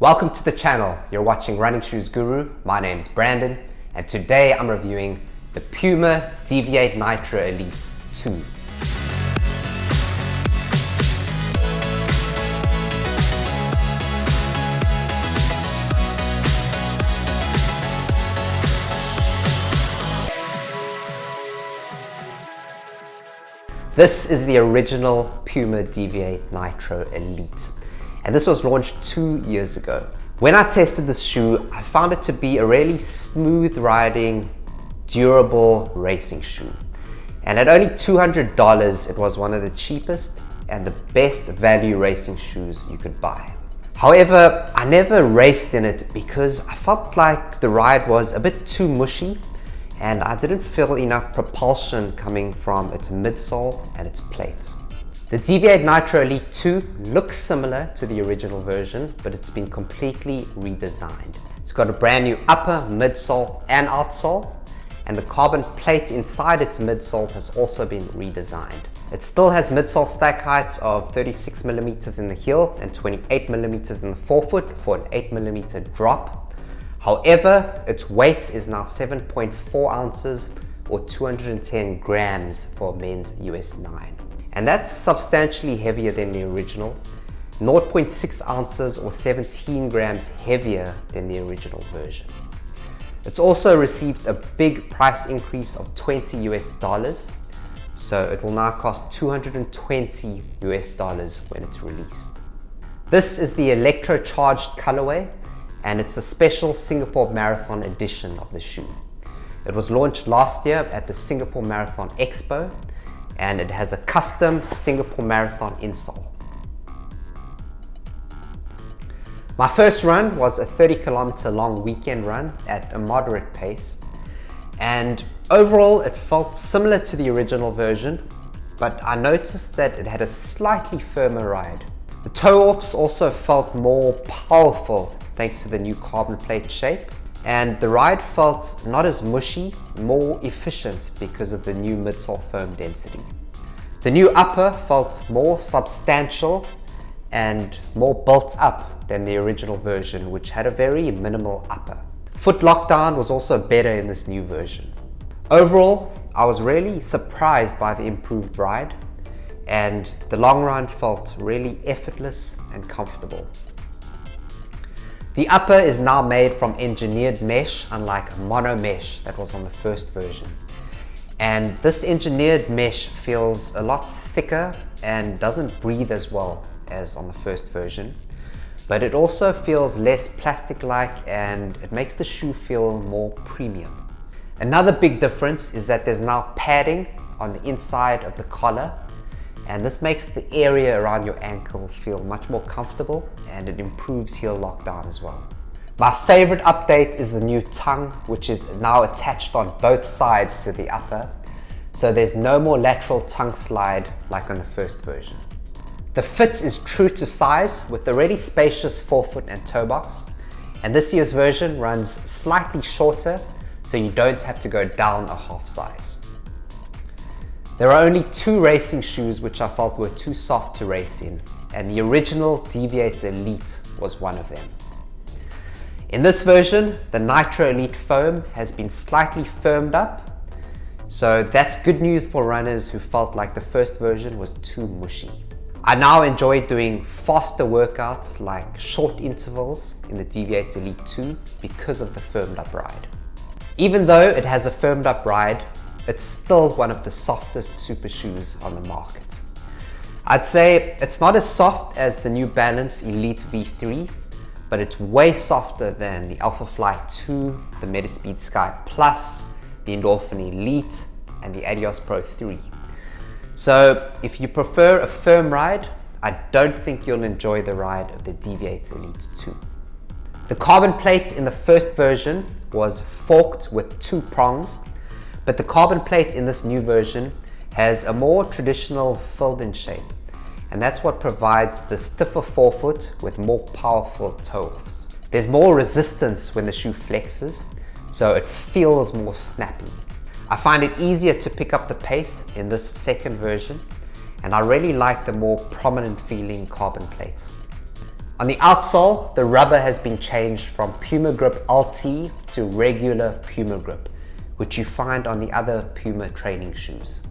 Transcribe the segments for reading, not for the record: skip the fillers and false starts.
Welcome to the channel. You're watching Running Shoes Guru. My name's Brandon, and today I'm reviewing the Puma Deviate NITRO Elite 2. This is the original Puma Deviate NITRO Elite, and this was launched 2 years ago. When I tested this shoe, I found it to be a really smooth riding, durable racing shoe. And at only $200, it was one of the cheapest and the best value racing shoes you could buy. However, I never raced in it because I felt like the ride was a bit too mushy and I didn't feel enough propulsion coming from its midsole and its plate. The Deviate NITRO Elite 2 looks similar to the original version, but it's been completely redesigned. It's got a brand new upper, midsole and outsole, and the carbon plate inside its midsole has also been redesigned. It still has midsole stack heights of 36mm in the heel and 28mm in the forefoot for an 8mm drop. However, its weight is now 7.4 ounces or 210 grams for men's US 9. And that's substantially heavier than the original, 0.6 ounces or 17 grams heavier than the original version. It's also received a big price increase of $20 US, so it will now cost $220 US when it's released. This is the electro-charged colorway, and it's a special Singapore Marathon edition of the shoe. It was launched last year at the Singapore Marathon Expo, and it has a custom Singapore Marathon insole. My first run was a 30-kilometer long weekend run at a moderate pace, and overall it felt similar to the original version, but I noticed that it had a slightly firmer ride. The toe-offs also felt more powerful thanks to the new carbon plate shape, and the ride felt not as mushy, more efficient because of the new midsole foam density. The new upper felt more substantial and more built up than the original version, which had a very minimal upper. Foot lockdown was also better in this new version. Overall, I was really surprised by the improved ride, and the long run felt really effortless and comfortable. The upper is now made from engineered mesh, unlike mono mesh that was on the first version. And this engineered mesh feels a lot thicker and doesn't breathe as well as on the first version. But it also feels less plastic-like and it makes the shoe feel more premium. Another big difference is that there's now padding on the inside of the collar, and this makes the area around your ankle feel much more comfortable, and it improves heel lockdown as well. My favorite update is the new tongue, which is now attached on both sides to the upper, so there's no more lateral tongue slide like on the first version. The fit is true to size with the already spacious forefoot and toe box, and this year's version runs slightly shorter, so you don't have to go down a half size. There are only 2 racing shoes which I felt were too soft to race in, and the original Deviate Elite was one of them. In this version, the NITRO Elite foam has been slightly firmed up, so that's good news for runners who felt like the first version was too mushy. I now enjoy doing faster workouts like short intervals in the Deviate Elite 2 because of the firmed up ride. Even though it has a firmed up ride, it's still one of the softest super shoes on the market. I'd say it's not as soft as the New Balance Elite V3, but it's way softer than the Alpha Fly 2, the Metaspeed Sky Plus, the Endorphin Elite, and the Adios Pro 3. So if you prefer a firm ride, I don't think you'll enjoy the ride of the Deviate Elite 2. The carbon plate in the first version was forked with 2 prongs, but the carbon plate in this new version has a more traditional filled-in shape, and that's what provides the stiffer forefoot with more powerful toe-offs. There's more resistance when the shoe flexes, so it feels more snappy. I find it easier to pick up the pace in this second version, and I really like the more prominent feeling carbon plate. On the outsole, the rubber has been changed from Puma Grip LT to regular Puma Grip, which you find on the other Puma training shoes.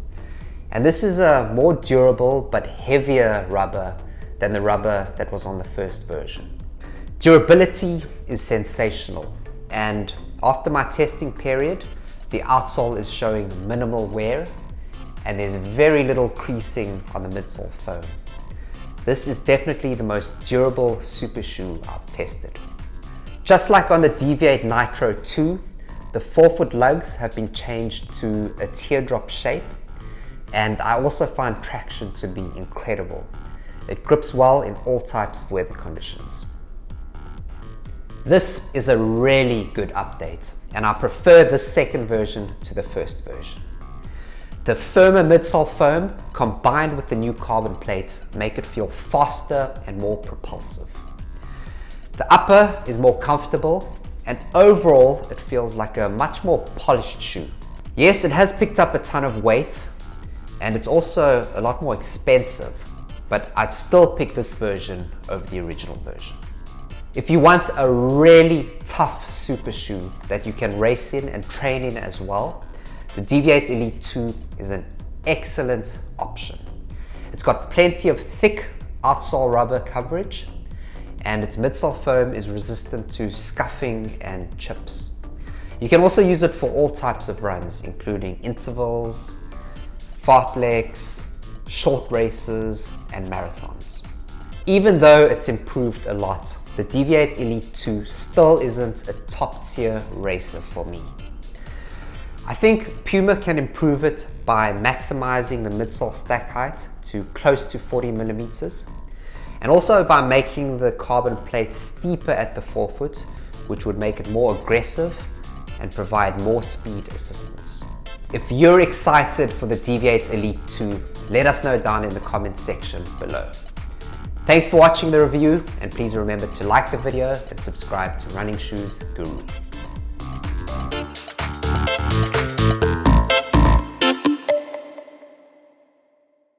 And this is a more durable but heavier rubber than the rubber that was on the first version. Durability is sensational, and after my testing period, the outsole is showing minimal wear and there's very little creasing on the midsole foam. This is definitely the most durable super shoe I've tested. Just like on the Deviate NITRO 2, the forefoot lugs have been changed to a teardrop shape, and I also find traction to be incredible. It grips well in all types of weather conditions. This is a really good update, and I prefer this second version to the first version. The firmer midsole foam combined with the new carbon plates make it feel faster and more propulsive. The upper is more comfortable, and overall it feels like a much more polished shoe. Yes, it has picked up a ton of weight, and it's also a lot more expensive, but I'd still pick this version over the original version. If you want a really tough super shoe that you can race in and train in as well, the Deviate Elite 2 is an excellent option. It's got plenty of thick outsole rubber coverage, and its midsole foam is resistant to scuffing and chips. You can also use it for all types of runs, including intervals, fartleks, short races, and marathons. Even though it's improved a lot, the Deviate Elite 2 still isn't a top tier racer for me. I think Puma can improve it by maximizing the midsole stack height to close to 40 millimeters, and also by making the carbon plate steeper at the forefoot, which would make it more aggressive and provide more speed assistance. If you're excited for the Deviate Elite 2, let us know down in the comments section below. Thanks for watching the review, and please remember to like the video and subscribe to Running Shoes Guru.